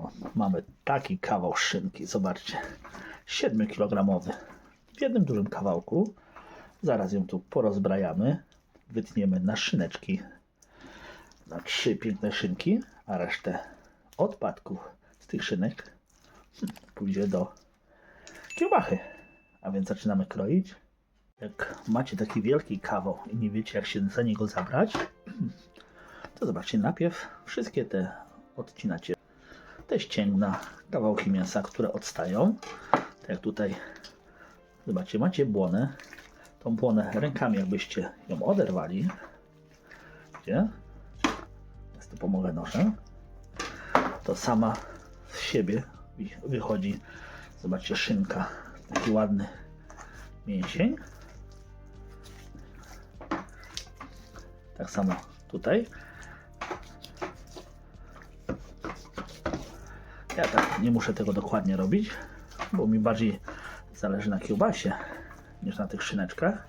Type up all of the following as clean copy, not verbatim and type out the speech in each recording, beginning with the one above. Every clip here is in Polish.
O, mamy taki kawał szynki, zobaczcie, 7-kilogramowy w jednym dużym kawałku. Zaraz ją tu porozbrajamy, wytniemy na szyneczki, na 3 piękne szynki, a resztę odpadków z tych szynek pójdzie do kiełbachy. A więc zaczynamy kroić. Jak macie taki wielki kawał i nie wiecie, jak się za niego zabrać, to zobaczcie, najpierw wszystkie te odcinacie, te ścięgna, kawałki mięsa, które odstają. Tak jak tutaj, zobaczcie, macie błonę. Tą błonę rękami, jakbyście ją oderwali. Widzicie? Teraz tu pomogę nożem. To sama z siebie wychodzi, zobaczcie, szynka. Taki ładny mięsień. Tak samo tutaj. Ja tak nie muszę tego dokładnie robić, bo mi bardziej zależy na kiełbasie niż na tych szyneczkach,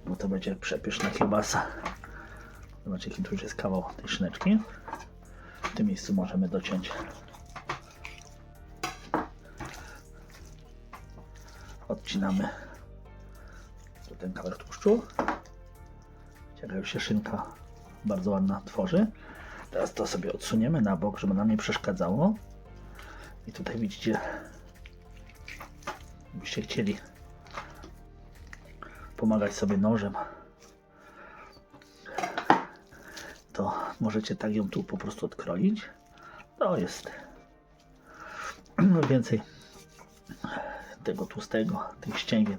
bo to będzie przepyszna kiełbasa. Zobaczcie, jaki tu już jest kawał tej szyneczki. W tym miejscu możemy dociąć. Odcinamy tu ten kawałek tłuszczu. Jaka już się szynka bardzo ładna tworzy. Teraz to sobie odsuniemy na bok, żeby nam nie przeszkadzało. I tutaj widzicie, jakbyście chcieli pomagać sobie nożem, to możecie tak ją tu po prostu odkroić. To jest więcej tego tłustego, tych ścięgien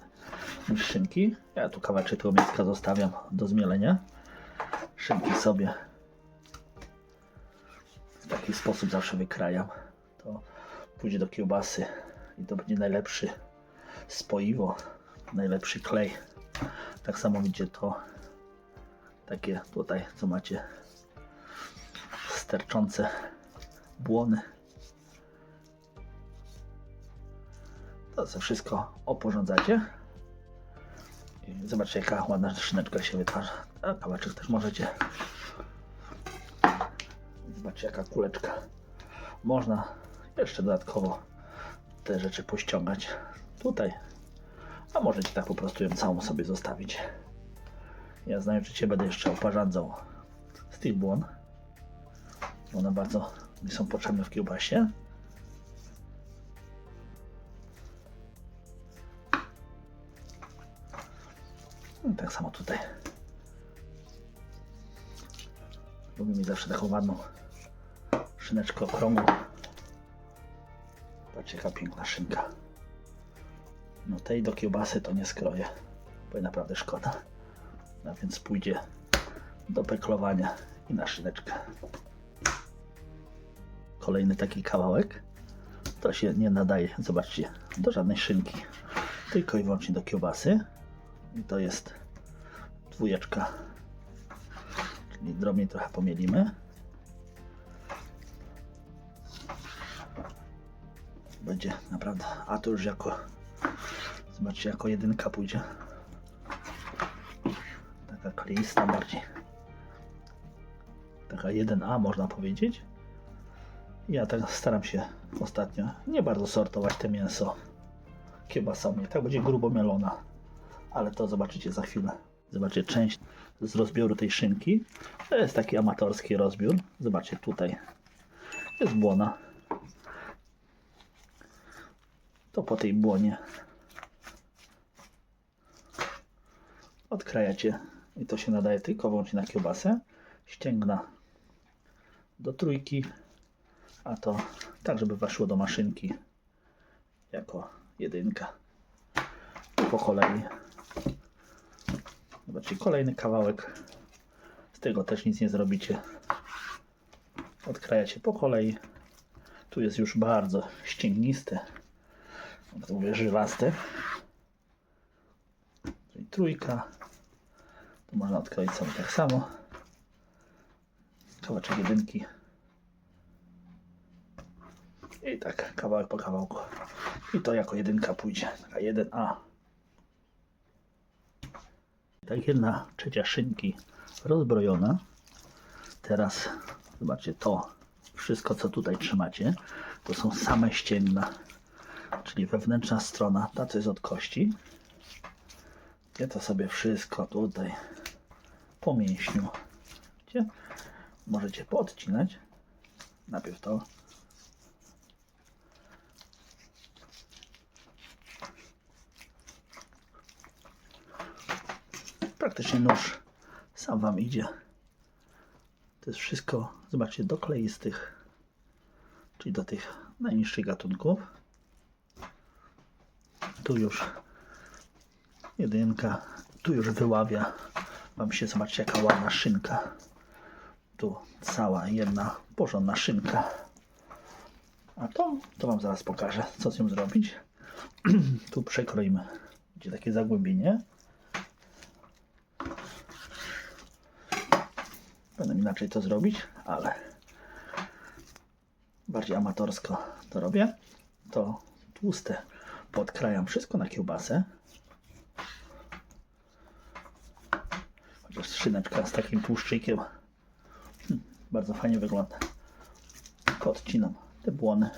niż szynki. Ja tu kawałeczek tego mięska zostawiam do zmielenia. Szynki sobie w taki sposób zawsze wykrajam. To pójdzie do kiełbasy i to będzie najlepszy spoiwo, najlepszy klej. Tak samo widzicie to takie tutaj, co macie sterczące błony. To sobie wszystko oporządzacie. I zobaczcie, jaka ładna szyneczka się wytwarza. A kawałeczek też możecie. Zobaczcie, jaka kuleczka. Można jeszcze dodatkowo te rzeczy pościągać tutaj. A możecie tak po prostu ją całą sobie zostawić. Ja znajomicie będę jeszcze oparządzał z tych błon. One bardzo mi są potrzebne w kiełbasie. I tak samo tutaj. Lubimy zawsze taką ładną szyneczkę okrągłą. Patrzcie, jaka piękna szynka. No tej do kiełbasy to nie skroję, bo naprawdę szkoda. A więc pójdzie do peklowania i na szyneczkę. Kolejny taki kawałek. To się nie nadaje, zobaczcie, do żadnej szynki, tylko i wyłącznie do kiełbasy. I to jest dwójeczka, czyli drobniej trochę pomielimy. Będzie naprawdę, a to już jako, zobaczcie, jako jedynka pójdzie. Taka kleista bardziej. Taka 1A można powiedzieć. Ja tak staram się ostatnio nie bardzo sortować te mięso kiełbasami. Tak będzie grubo mielona. Ale to zobaczycie za chwilę. Zobaczcie, część z rozbioru tej szynki. To jest taki amatorski rozbiór. Zobaczcie, tutaj jest błona. To po tej błonie odkrajacie i to się nadaje tylko wyłącznie na kiełbasę. Ścięgna do trójki, a to tak, żeby weszło do maszynki jako jedynka. I po kolei. Zobaczcie, kolejny kawałek. Z tego też nic nie zrobicie. Odkrajacie po kolei. Tu jest już bardzo ścięgniste, jak to mówię, żylaste. Czyli trójka. Tu można odkroić sobie tak samo. Kawałeczek jedynki. I tak kawałek po kawałku. I to jako jedynka pójdzie. Taka 1A. Tak, 1/3 szynki rozbrojona. Teraz zobaczcie, to Wszystko, co tutaj trzymacie, to są same ścięgna, czyli wewnętrzna strona, ta co jest od kości. Gdzie to sobie wszystko tutaj po mięśniu. Gdzie możecie poodcinać. Najpierw to. Praktycznie nóż sam wam idzie. To jest wszystko, zobaczcie, do kleistych, czyli do tych najniższych gatunków. Tu już jedynka, tu już wyławia wam się, zobaczcie jaka ładna szynka. Tu cała jedna porządna szynka. A to wam zaraz pokażę, co z nią zrobić. Tu przekroimy, będzie takie zagłębienie. Będę inaczej to zrobić, ale bardziej amatorsko to robię. To tłuste podkrajam wszystko na kiełbasę. Chociaż szyneczka z takim tłuszczykiem bardzo fajnie wygląda. Odcinam te błony.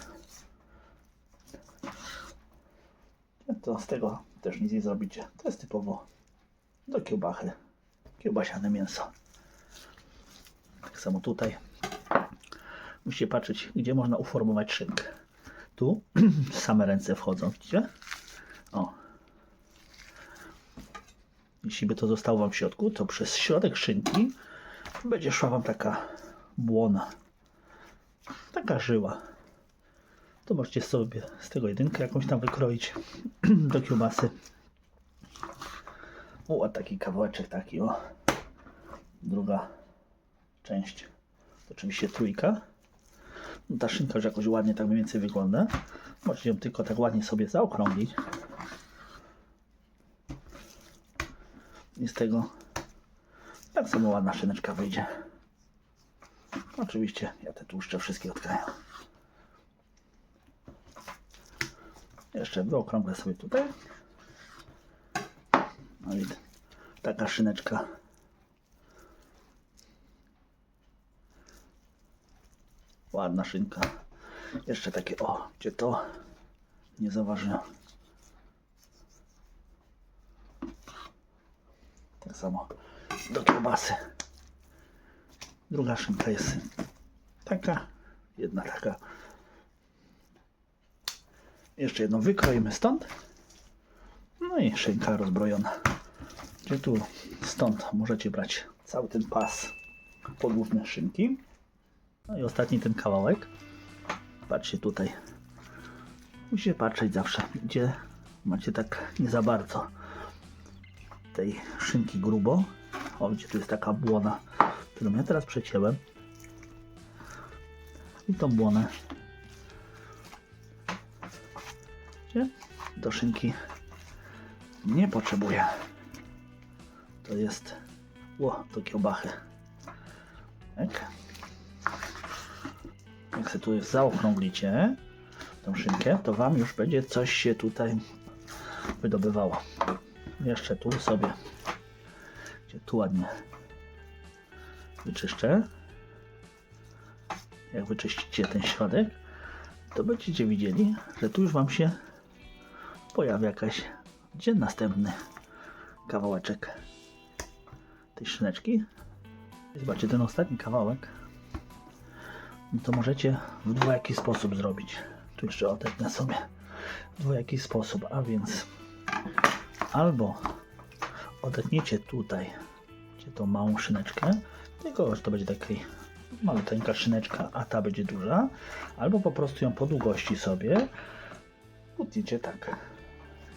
To z tego też nic nie zrobicie. To jest typowo do kiełbachy. Kiełbasiane mięso. Tak samo tutaj. Musicie patrzeć, gdzie można uformować szynkę. Tu same ręce wchodzą, widzicie? O. Jeśli by to zostało wam w środku, to przez środek szynki będzie szła wam taka błona. Taka żyła. To możecie sobie z tego jedynkę jakąś tam wykroić do kiełbasy. O, taki kawałeczek taki, o. Druga część. To oczywiście trójka. No, ta szynka już jakoś ładnie tak mniej więcej wygląda. Możecie ją tylko tak ładnie sobie zaokrąglić. I z tego tak samo ładna szyneczka wyjdzie. Oczywiście ja te tłuszcze wszystkie odkrajam. Jeszcze wyokrąglę sobie tutaj. No i taka szyneczka. Ładna szynka. Jeszcze takie, o, gdzie to nie zauważyłem. Tak samo do kiełbasy. Druga szynka jest taka, jedna taka. Jeszcze jedną wykroimy stąd. No i szynka rozbrojona. Gdzie tu stąd możecie brać cały ten pas podłużny szynki. No i ostatni ten kawałek. Patrzcie tutaj. Musicie patrzeć zawsze, gdzie macie tak nie za bardzo tej szynki grubo. O, gdzie tu jest taka błona, którą ja teraz przecięłem. I tą błonę do szynki nie potrzebuję. To jest do kiełbachy. Tak. Jak sobie tu zaokrąglicie tą szynkę, to wam już będzie coś się tutaj wydobywało. Jeszcze tu sobie, gdzie tu ładnie wyczyszczę. Jak wyczyścicie ten środek, to będziecie widzieli, że tu już wam się pojawi jakaś, gdzie następny kawałeczek tej szyneczki. Zobaczcie, ten ostatni kawałek to możecie w dwojaki sposób zrobić. Tu jeszcze odetnę sobie w dwojaki sposób, a więc albo odetniecie tutaj, gdzie tą małą szyneczkę, tylko że to będzie taka maluteńka szyneczka, a ta będzie duża, albo po prostu ją po długości sobie utniecie tak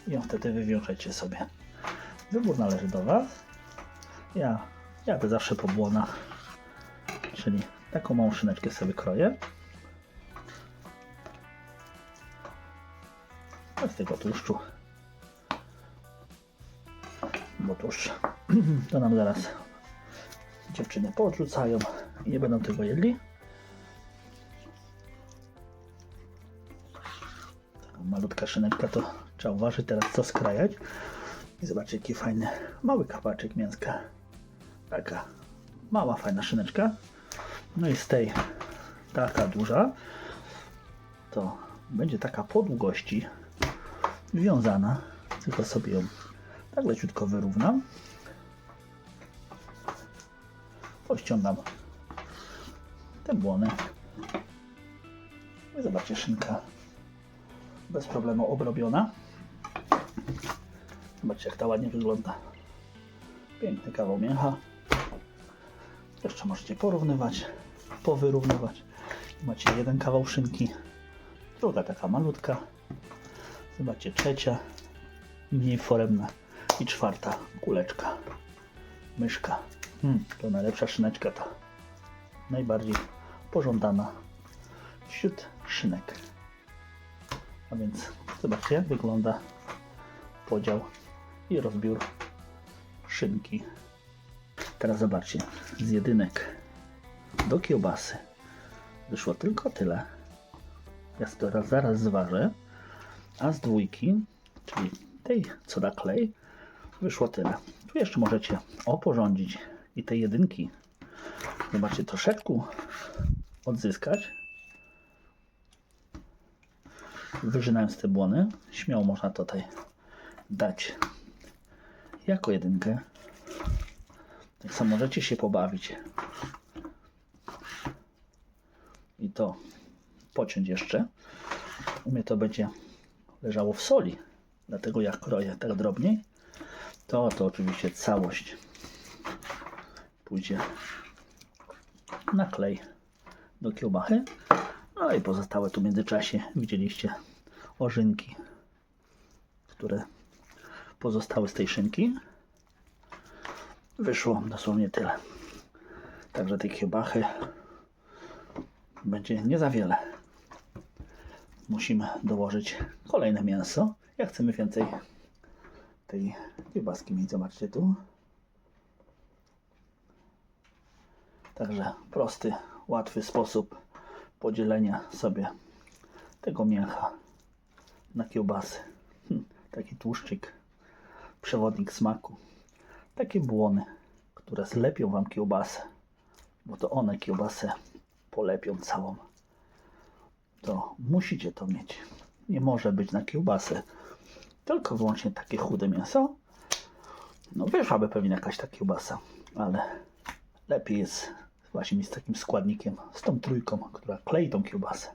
i ją wtedy wywiążecie sobie. Wybór należy do was. Ja jadę zawsze po błonach, czyli taką małą szyneczkę sobie kroję. Bez tego tłuszczu, bo tłuszcz to nam zaraz dziewczyny poodrzucają i nie będą tego jedli. Taka malutka szyneczka, to trzeba uważać teraz co skrajać. I zobaczcie jaki fajny mały kawałeczek mięska. Taka mała fajna szyneczka. No i z tej taka duża, to będzie taka po długości wiązana. Tylko sobie ją tak leciutko wyrównam. Pościągam te błony. I zobaczcie, szynka bez problemu obrobiona. Zobaczcie, jak ta ładnie wygląda. Piękny kawał mięcha. Jeszcze możecie porównywać, powyrównywać. Macie jeden kawał szynki, druga taka malutka. Zobaczcie, trzecia, mniej foremna i czwarta kuleczka. Myszka. To najlepsza szyneczka, ta najbardziej pożądana wśród szynek. A więc zobaczcie, jak wygląda podział i rozbiór szynki. Teraz zobaczcie, z jedynek do kiełbasy wyszło tylko tyle. Ja to zaraz zważę. A z dwójki, czyli tej, co da klej, wyszło tyle. Tu jeszcze możecie oporządzić i te jedynki, zobaczcie, troszeczkę odzyskać. Wyrzynając te błony, śmiało można tutaj dać jako jedynkę. Tak samo możecie się pobawić i to pociąć jeszcze. U mnie to będzie leżało w soli, dlatego jak kroję tak drobniej, to oczywiście całość pójdzie na klej do kiełbachy. No i pozostałe tu w międzyczasie widzieliście orzynki, które pozostały z tej szynki. Wyszło dosłownie tyle. Także tej kiełbachy będzie nie za wiele. Musimy dołożyć kolejne mięso. Jak chcemy więcej tej kiełbaski mieć, zobaczcie tu. Także prosty, łatwy sposób podzielenia sobie tego mięcha na kiełbasy. Taki tłuszczyk, przewodnik smaku. Takie błony, które zlepią wam kiełbasę, bo to one kiełbasę polepią całą. To musicie to mieć. Nie może być na kiełbasę tylko wyłącznie takie chude mięso. No wyszłaby pewnie jakaś ta kiełbasa, ale lepiej jest właśnie mieć z takim składnikiem, z tą trójką, która klei tą kiełbasę.